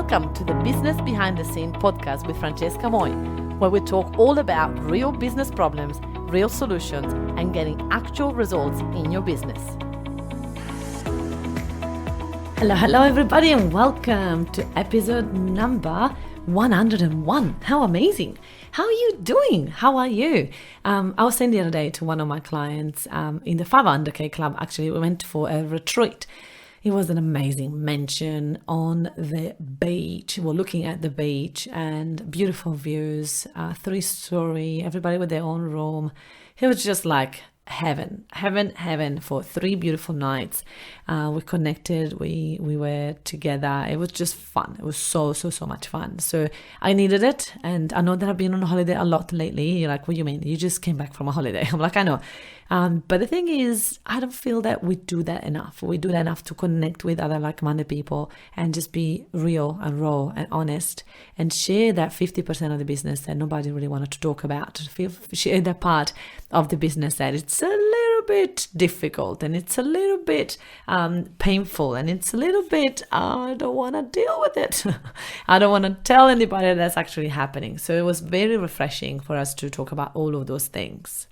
Welcome to the Business Behind the Scene podcast with Francesca Moi, where we talk all about real business problems, real solutions, and getting actual results in your business. Hello everybody, and welcome to episode number 101. How amazing. How are you doing? How are you? I was saying the other day to one of my clients in the 500k club, actually, we went for a retreat. It was an amazing mansion on the beach. We were looking at the beach and beautiful views, 3-story, everybody with their own room. It was just like heaven for 3 beautiful nights. We connected, we were together. It was just fun. It was so much fun. So I needed it. And I know that I've been on a holiday a lot lately. You're like, what do you mean? You just came back from a holiday. I'm like, I know. But the thing is, I don't feel that we do that enough. We do that enough to connect with other like-minded people and just be real and raw and honest and share that 50% of the business that nobody really wanted to talk about. Share that part of the business that it's a little bit difficult and it's a little bit painful and it's a little bit, I don't want to deal with it. I don't want to tell anybody that's actually happening. So it was very refreshing for us to talk about all of those things.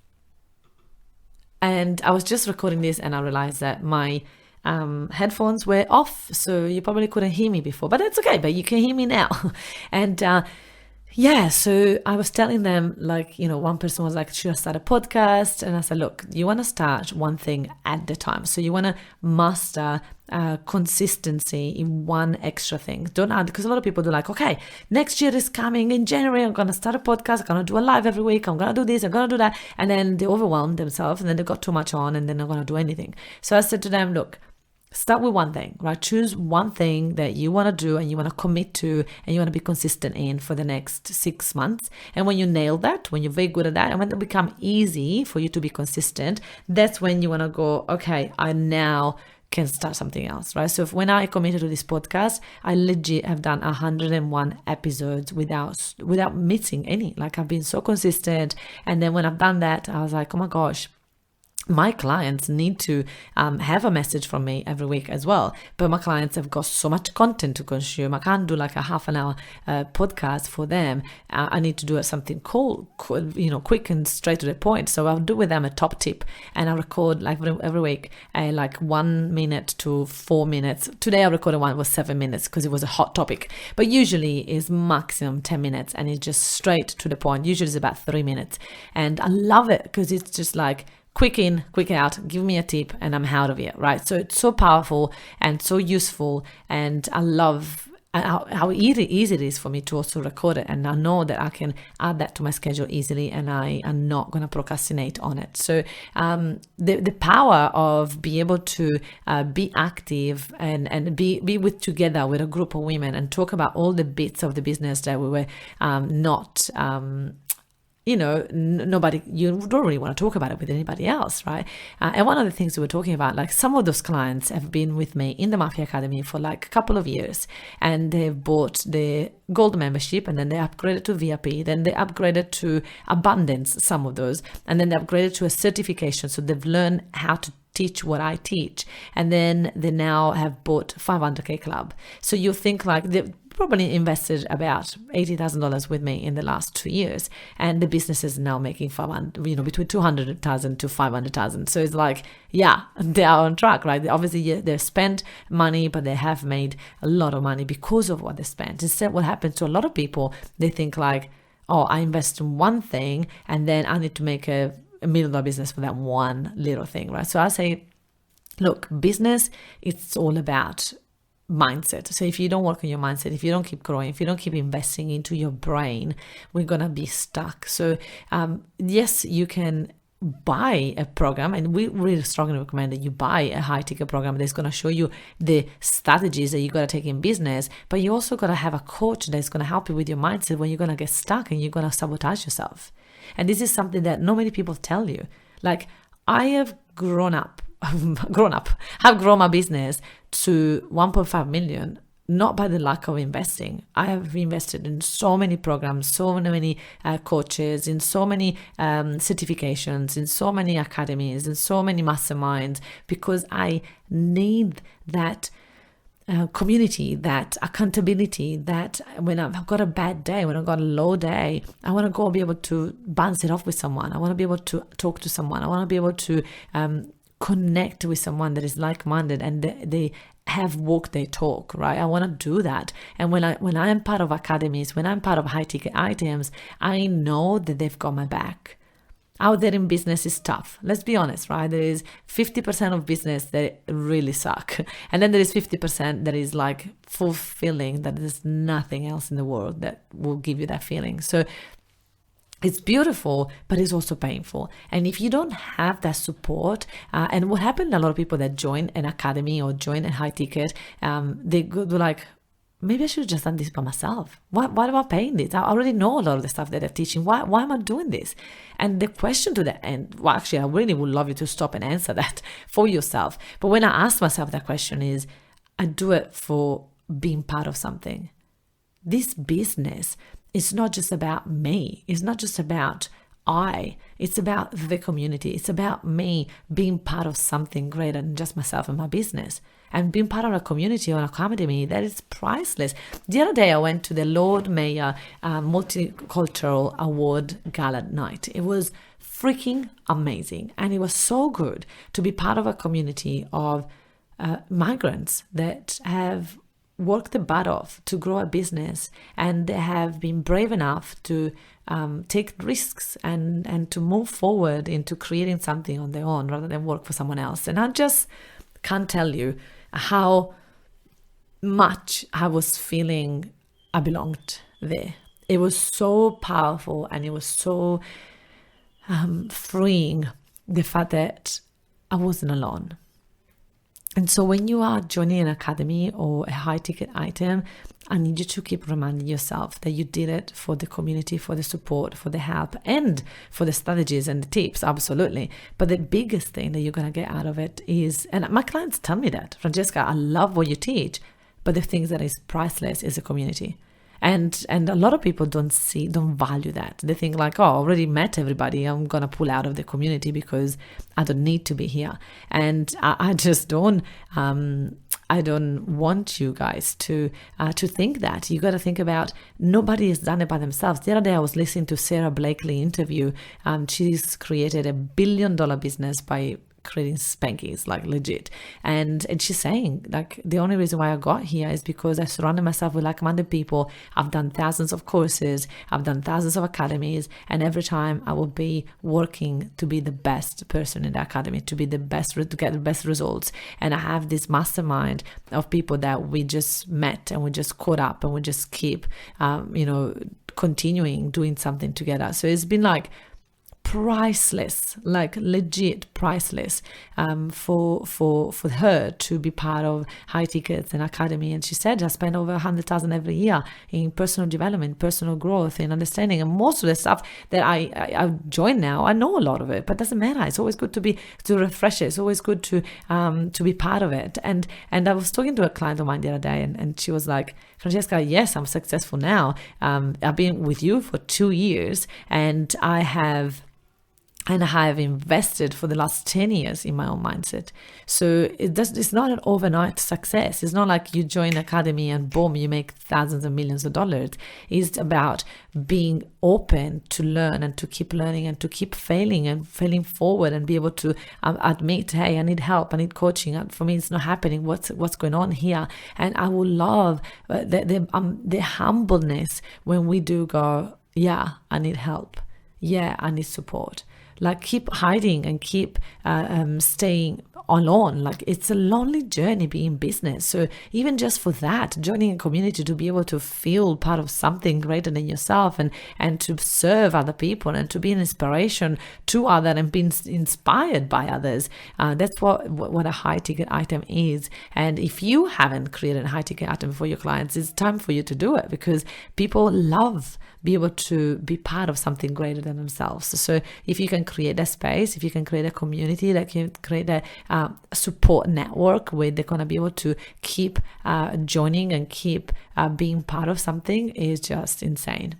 And I was just recording this and I realized that my headphones were off. So you probably couldn't hear me before, but that's okay. But you can hear me now. And so I was telling them, like, one person was like, should I start a podcast? And I said, look, you want to start one thing at a time. So you want to master consistency in one extra thing. Don't add, because a lot of people do like, okay, next year is coming in January, I'm going to start a podcast, I'm going to do a live every week, I'm going to do this, I'm going to do that. And then they overwhelm themselves and then they got too much on and they're not going to do anything. So I said to them, look, start with one thing, right? Choose one thing that you want to do and you want to commit to and you want to be consistent in for the next 6 months. And when you nail that, when you're very good at that, and when it becomes easy for you to be consistent, that's when you want to go, okay, I now can start something else, right? So when I committed to this podcast, I legit have done 101 episodes without missing any. Like, I've been so consistent. And then when I've done that, I was like, oh my gosh, my clients need to have a message from me every week as well. But my clients have got so much content to consume. I can't do like a half an hour podcast for them. I need to do something cool, quick and straight to the point. So I'll do with them a top tip and I record like every week, like 1 minute to 4 minutes. Today I recorded one, it was 7 minutes because it was a hot topic. But usually is maximum 10 minutes and it's just straight to the point. Usually it's about 3 minutes. And I love it because it's just like, quick in, quick out, give me a tip and I'm out of here, right? So it's so powerful and so useful. And I love how easy it is for me to also record it. And I know that I can add that to my schedule easily and I am not going to procrastinate on it. So the power of being able to be active and be together with a group of women and talk about all the bits of the business that we were not nobody, you don't really want to talk about it with anybody else, right? And one of the things we were talking about, like some of those clients have been with me in the Mafia Academy for like a couple of years and they've bought the gold membership and then they upgraded to VIP, then they upgraded to abundance, some of those, and then they upgraded to a certification. So they've learned how to teach what I teach. And then they now have bought 500k club. So you think like they've probably invested about $80,000 with me in the last 2 years. And the business is now making between 200,000 to 500,000. So it's like, yeah, they are on track, right? Obviously, they've spent money, but they have made a lot of money because of what they spent. Instead, what happens to a lot of people, they think like, oh, I invest in one thing and then I need to make a $1 million business for that one little thing, right? So I say, look, business, it's all about mindset. So if you don't work on your mindset, if you don't keep growing, if you don't keep investing into your brain, we're going to be stuck. So yes, you can buy a program, and we really strongly recommend that you buy a high ticket program that's going to show you the strategies that you got to take in business, but you also got to have a coach that's going to help you with your mindset when you're going to get stuck and you're going to sabotage yourself. And this is something that not many people tell you. Like, I have I've grown my business to 1.5 million, not by the lack of investing. I have invested in so many programs, so many coaches, in so many certifications, in so many academies, in so many masterminds, because I need that community, that accountability, that when I've got a bad day, when I've got a low day, I want to go be able to bounce it off with someone. I want to be able to talk to someone. I want to be able to connect with someone that is like-minded and they have walked their talk, right? I want to do that. And when I am part of academies, when I'm part of high-ticket items, I know that they've got my back. Out there in business is tough. Let's be honest, right? There is 50% of business that really suck. And then there is 50% that is like fulfilling, that there's nothing else in the world that will give you that feeling. So it's beautiful, but it's also painful. And if you don't have that support, and what happened, a lot of people that join an academy or join a high ticket, they go like, maybe I should have just done this by myself. Why am I paying this? I already know a lot of the stuff that they're teaching. Why am I doing this? And the question to that end, well, actually, I really would love you to stop and answer that for yourself. But when I ask myself that question is, I do it for being part of something. This business is not just about me. It's not just about it's about the community. It's about me being part of something greater than just myself and my business. And being part of a community or an academy, that is priceless. The other day, I went to the Lord Mayor Multicultural Award Gala night. It was freaking amazing. And it was so good to be part of a community of migrants that have worked the butt off to grow a business, and they have been brave enough to take risks and to move forward into creating something on their own rather than work for someone else. And I just can't tell you how much I was feeling I belonged there. It was so powerful, and it was so freeing, the fact that I wasn't alone. And so when you are joining an academy or a high ticket item, I need you to keep reminding yourself that you did it for the community, for the support, for the help, and for the strategies and the tips, absolutely. But the biggest thing that you're going to get out of it is, and my clients tell me that, Francesca, I love what you teach, but the thing that is priceless is a community. And a lot of people don't value that. They think like, oh, I already met everybody. I'm going to pull out of the community because I don't need to be here. And I just don't, I don't want you guys to think that. You got to think about, nobody has done it by themselves. The other day I was listening to Sarah Blakely interview. She's created $1 billion business by creating spankies, like legit. And she's saying, like, the only reason why I got here is because I surrounded myself with like-minded people. I've done thousands of courses, I've done thousands of academies, and every time I will be working to be the best person in the academy, to be the best, to get the best results. And I have this mastermind of people that we just met and we just caught up and we just keep, continuing doing something together. So it's been like priceless, like legit priceless, for her to be part of high tickets and academy. And she said, I spend over 100,000 every year in personal development, personal growth, and understanding. And most of the stuff that I join now, I know a lot of it, but it doesn't matter. It's always good to refresh it. It's always good to be part of it. And I was talking to a client of mine the other day, and she was like, Francesca, yes, I'm successful now. I've been with you for 2 years, and I have invested for the last 10 years in my own mindset. So it's not an overnight success. It's not like you join an academy and boom, you make thousands and millions of dollars. It's about being open to learn and to keep learning and to keep failing forward and be able to admit, hey, I need help, I need coaching. For me, it's not happening. What's going on here? And I will love the humbleness when we do go, yeah, I need help. Yeah, I need support. Like, keep hiding and keep staying alone. Like, it's a lonely journey being business. So even just for that, joining a community to be able to feel part of something greater than yourself and to serve other people and to be an inspiration to others and be inspired by others, that's what a high ticket item is. And if you haven't created a high ticket item for your clients, it's time for you to do it, because people love be able to be part of something greater than themselves. So if you can create a space, if you can create a community, that can create a support network where they're going to be able to keep joining and keep being part of something, is just insane.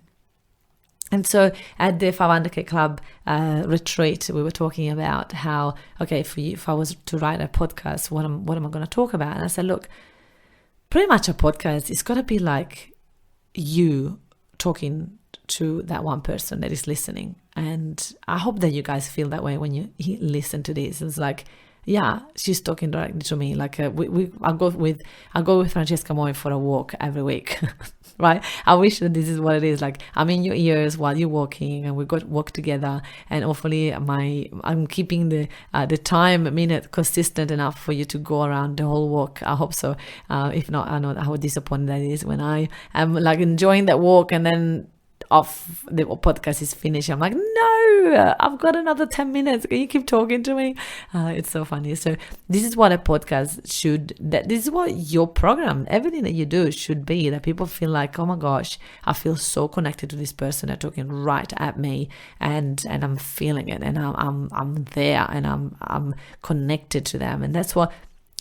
And so at the 500K Club retreat, we were talking about how, okay, if I was to write a podcast, what am I going to talk about? And I said, look, pretty much a podcast, it's got to be like you talking to that one person that is listening. And I hope that you guys feel that way when you listen to this. It's like, yeah, she's talking directly to me. Like I'll go with Francesca Moi for a walk every week, right? I wish that this is what it is. Like I'm in your ears while you're walking, and we go walk together. And hopefully, I'm keeping the minute consistent enough for you to go around the whole walk. I hope so. If not, I know how disappointing that is when I am like enjoying that walk and then off the podcast is finished. I'm like, no, I've got another 10 minutes. Can you keep talking to me? It's so funny. So this is what a podcast this is what your program, everything that you do should be, that people feel like, oh my gosh, I feel so connected to this person. They're talking right at me, and I'm feeling it, and I'm there, and I'm connected to them. And that's what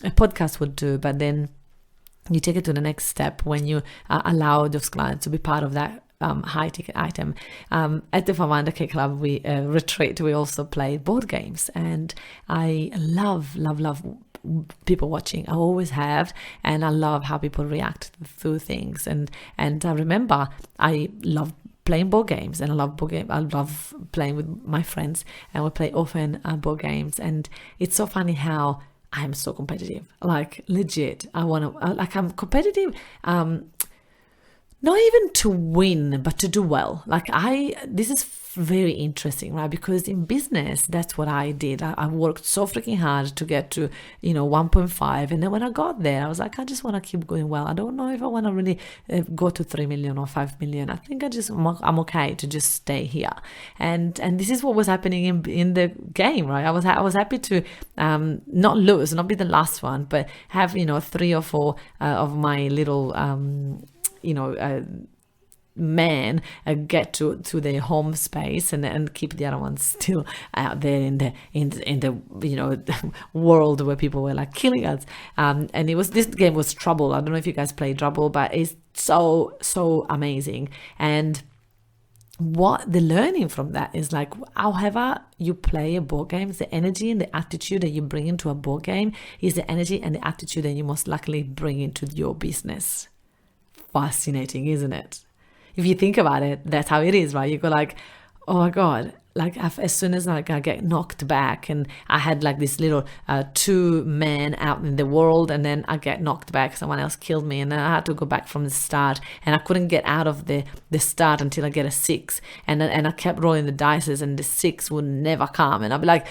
a podcast would do. But you take it to the next step when you allow those clients to be part of that high ticket item. At the 500K Club, we retreat. We also play board games, and I love people watching. I always have, and I love how people react to things. And I remember I love playing board games, and I love playing with my friends, and we play often board games. And it's so funny how I'm so competitive, like legit. I'm competitive, not even to win, but to do well. This is very interesting, right? Because in business, that's what I did. I worked so freaking hard to get to, 1.5. And then when I got there, I was like, I just want to keep going well. I don't know if I want to really go to 3 million or 5 million. I think I'm okay to just stay here. And this is what was happening in the game, right? I was happy to not lose, not be the last one, but have, 3 or 4 of my little men get to their home space and keep the other ones still out there in the world where people were like killing us. And this game was Trouble. I don't know if you guys play Trouble, but it's so amazing. And what the learning from that is, like, however you play a board game, the energy and the attitude that you bring into a board game is the energy and the attitude that you most likely bring into your business. Fascinating, isn't it? If you think about it, that's how it is, right? You go like, oh my God, like as soon as I get knocked back, and I had like this little 2 men out in the world, and then I get knocked back, someone else killed me, and then I had to go back from the start, and I couldn't get out of the start until I get a 6, and I kept rolling the dice, and the 6 would never come, and I'd be like,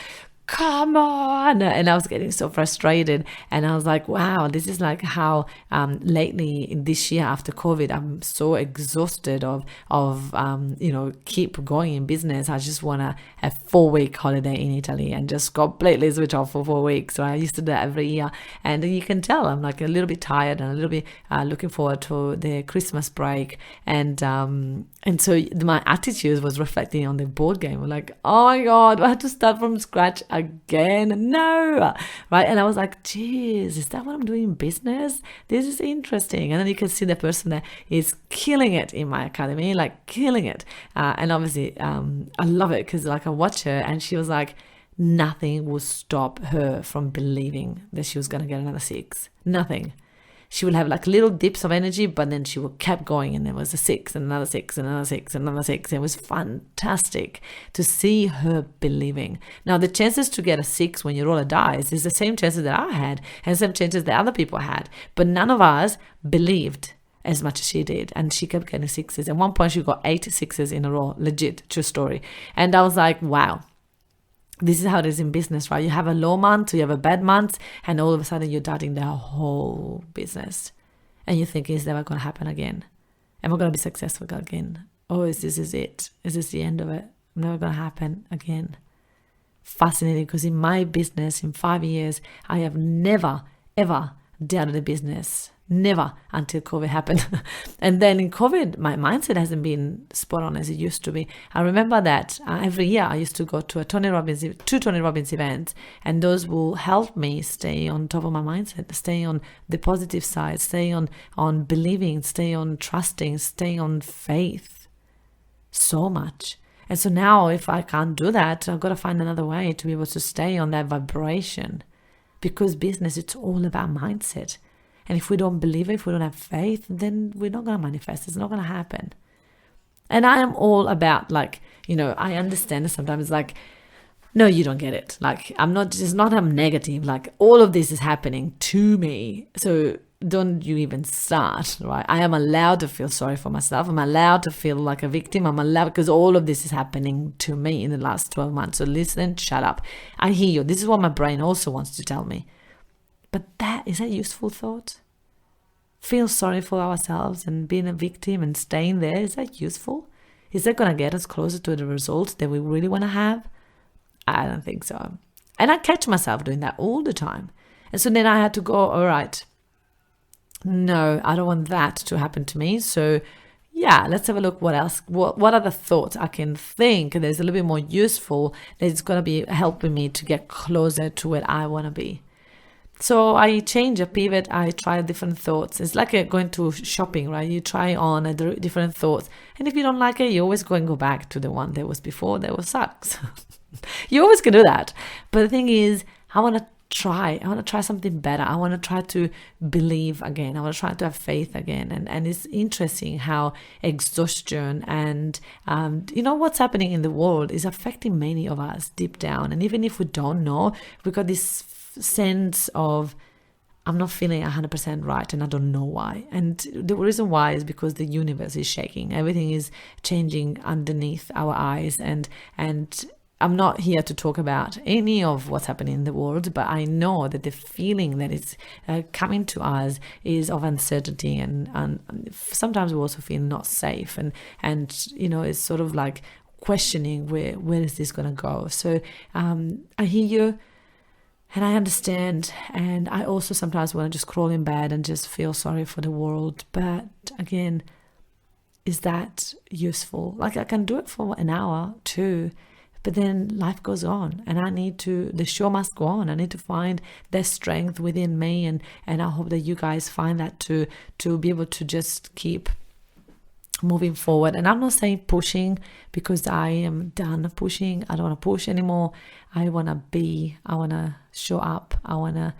come on. And I was getting so frustrated, and I was like, wow, this is like how lately this year after COVID, I'm so exhausted of keep going in business. I just want to have 4-week holiday in Italy and just completely switch off for 4 weeks. So I used to do that every year, and you can tell I'm like a little bit tired and a little bit looking forward to the Christmas break. And so my attitude was reflecting on the board game. We're like, oh my God, I had to start from scratch again. No, right? And I was like, geez, is that what I'm doing in business? This is interesting. And then you can see the person that is killing it in my academy, like killing it. And obviously, I love it because like I watch her, and she was like, nothing will stop her from believing that she was going to get another 6. Nothing. She would have like little dips of energy, but then she would kept going, and there was a 6 and another 6 and another 6 and another 6. It was fantastic to see her believing. Now, the chances to get a 6 when you roll a dice is the same chances that I had and the same chances that other people had, but none of us believed as much as she did, and she kept getting 6s. At one point, she got 8 6s in a row. Legit, true story. And I was like, wow. This is how it is in business, right? You have a low month, you have a bad month, and all of a sudden you're doubting the whole business. And you think, is that ever going to happen again? Am I going to be successful again? Oh, is this it? Is this the end of it? Never going to happen again. Fascinating, because in my business, in 5 years, I have never, ever doubted a business. Never, until COVID happened. And then in COVID, my mindset hasn't been spot on as it used to be. I remember that every year I used to go to two Tony Robbins events, and those will help me stay on top of my mindset, stay on the positive side, stay on believing, stay on trusting, stay on faith. So much. And so now if I can't do that, I've got to find another way to be able to stay on that vibration, because business, it's all about mindset. And if we don't believe it, if we don't have faith, then we're not going to manifest. It's not going to happen. And I am all about, like, I understand sometimes, like, no, you don't get it. Like, I'm negative. Like, all of this is happening to me. So don't you even start, right? I am allowed to feel sorry for myself. I'm allowed to feel like a victim. I'm allowed, because all of this is happening to me in the last 12 months. So listen, shut up. I hear you. This is what my brain also wants to tell me. But is that a useful thought? Feel sorry for ourselves and being a victim and staying there, is that useful? Is that going to get us closer to the results that we really want to have? I don't think so. And I catch myself doing that all the time. And so then I had to go, all right, no, I don't want that to happen to me. So yeah, let's have a look what else, what other thoughts I can think that's a little bit more useful, that's going to be helping me to get closer to where I want to be. So I change a pivot, I try different thoughts. It's like going to shopping, right? You try on different thoughts. And if you don't like it, you always go back to the one that was before that was sucks. You always can do that. But the thing is, I want to try something better. I want to try to believe again. I want to try to have faith again. And it's interesting how exhaustion and what's happening in the world is affecting many of us deep down. And even if we don't know, we got this sense of, I'm not feeling 100% right and I don't know why. And the reason why is because the universe is shaking. Everything is changing underneath our eyes. And I'm not here to talk about any of what's happening in the world, but I know that the feeling that is coming to us is of uncertainty, and sometimes we also feel not safe, and it's sort of like questioning where is this going to go. So I hear you. And I understand, and I also sometimes want to just crawl in bed and just feel sorry for the world. But again, is that useful? Like, I can do it for an hour, 2, but then life goes on, and the show must go on. I need to find that strength within me, and I hope that you guys find that to be able to just keep moving forward. And I'm not saying pushing, because I am done pushing. I don't want to push anymore. I want to show up. I want to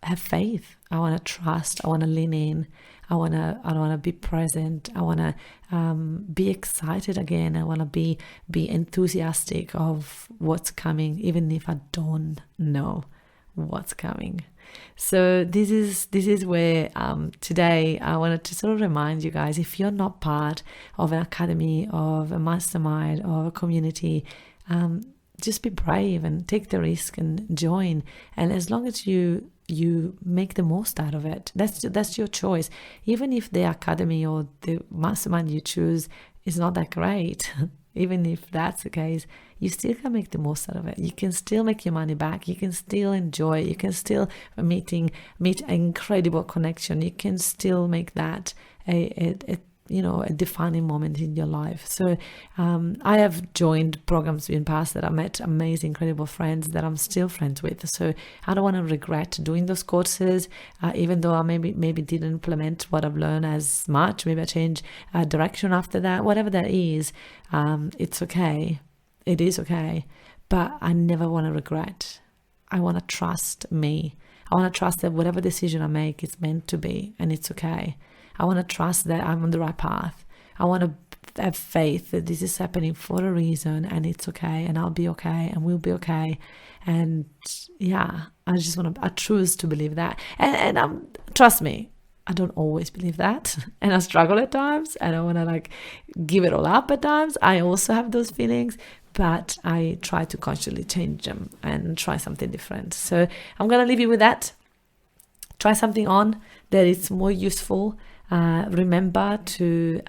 have faith. I want to trust. I want to lean in. I want to be present. I want to be excited again. I want to be enthusiastic of what's coming, even if I don't know what's coming. So this is where today I wanted to sort of remind you guys, if you're not part of an academy, of a mastermind, or a community, just be brave and take the risk and join. And as long as you make the most out of it, that's your choice. Even if the academy or the mastermind you choose is not that great, even if that's the case, you still can make the most out of it. You can still make your money back. You can still enjoy. You can still meet an incredible connection. You can still make that a defining moment in your life. So I have joined programs in the past that I met amazing, incredible friends that I'm still friends with. So I don't want to regret doing those courses, even though I maybe didn't implement what I've learned as much. Maybe I change direction after that. Whatever that is, it's okay. It is okay. But I never want to regret. I want to trust me. I want to trust that whatever decision I make is meant to be, and it's okay. I want to trust that I'm on the right path. I want to have faith that this is happening for a reason, and it's okay, and I'll be okay, and we'll be okay. And yeah, I choose to believe that. And trust me, I don't always believe that. And I struggle at times, and I want to give it all up at times. I also have those feelings, but I try to consciously change them and try something different. So I'm going to leave you with that. Try something on that is more useful. Remember to,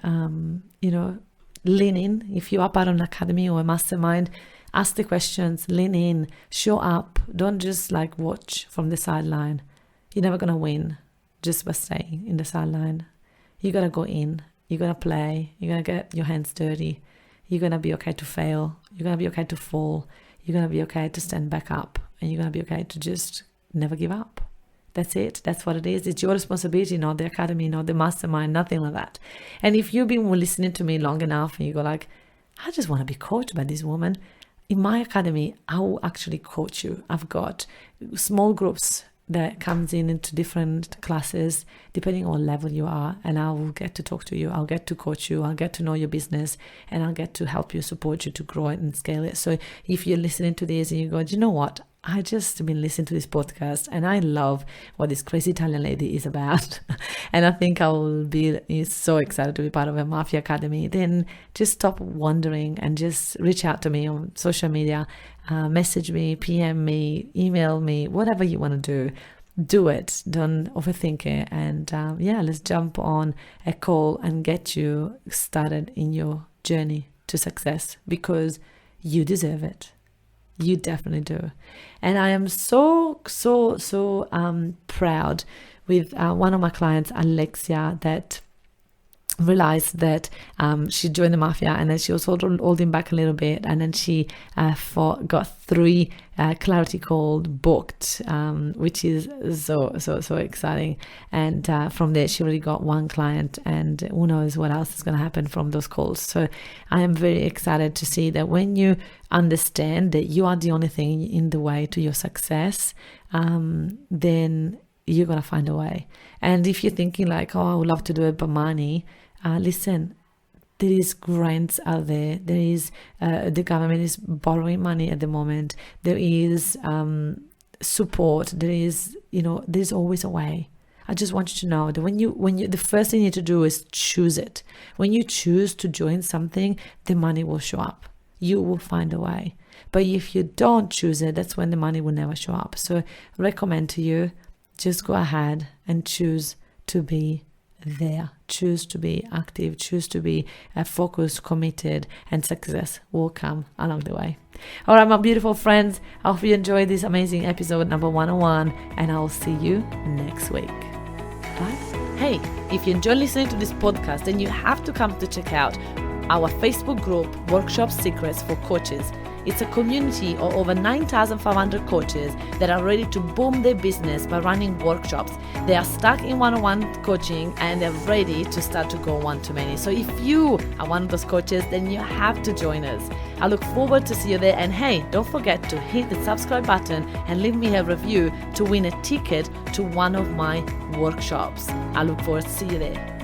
lean in. If you are part of an academy or a mastermind, ask the questions, lean in, show up. Don't just watch from the sideline. You're never going to win just by staying in the sideline. You got to go in. You're going to play. You're going to get your hands dirty. You're going to be okay to fail. You're going to be okay to fall. You're going to be okay to stand back up. And you're going to be okay to just never give up. That's it. That's what it is. It's your responsibility, not the academy, not the mastermind, nothing like that. And if you've been listening to me long enough and you go I just want to be coached by this woman, in my academy, I will actually coach you. I've got small groups that comes into different classes, depending on level you are, and I will get to talk to you. I'll get to coach you. I'll get to know your business, and I'll get to help you, support you to grow it and scale it. So if you're listening to this and you go, do you know what? I just been listening to this podcast and I love what this crazy Italian lady is about. And I think I will be so excited to be part of a Mafia Academy. Then just stop wondering and just reach out to me on social media, message me, PM me, email me, whatever you want to do. Do it. Don't overthink it. And let's jump on a call and get you started in your journey to success, because you deserve it. You definitely do. And I am so proud with one of my clients, Alexia, that realized that she joined the Mafia, and then she was holding back a little bit, and then she got 3 clarity calls booked, which is so exciting. And from there she already got 1 client, and who knows what else is going to happen from those calls. So I am very excited to see that when you understand that you are the only thing in the way to your success, then you're going to find a way. And if you're thinking like, oh, I would love to do it, but money, listen, there is grants out there. There is, the government is borrowing money at the moment. There is support. There is, there's always a way. I just want you to know that when you, the first thing you need to do is choose it. When you choose to join something, the money will show up. You will find a way. But if you don't choose it, that's when the money will never show up. So I recommend to you, just go ahead and choose to be there. Choose to be active. Choose to be focused, committed, and success will come along the way. All right, my beautiful friends, I hope you enjoyed this amazing episode number 101, and I'll see you next week. Bye. Hey, if you enjoy listening to this podcast, then you have to come to check out our Facebook group, Workshop Secrets for Coaches. It's a community of over 9,500 coaches that are ready to boom their business by running workshops. They are stuck in one-on-one coaching and they're ready to start to go one-to-many. So if you are one of those coaches, then you have to join us. I look forward to see you there. And hey, don't forget to hit the subscribe button and leave me a review to win a ticket to one of my workshops. I look forward to see you there.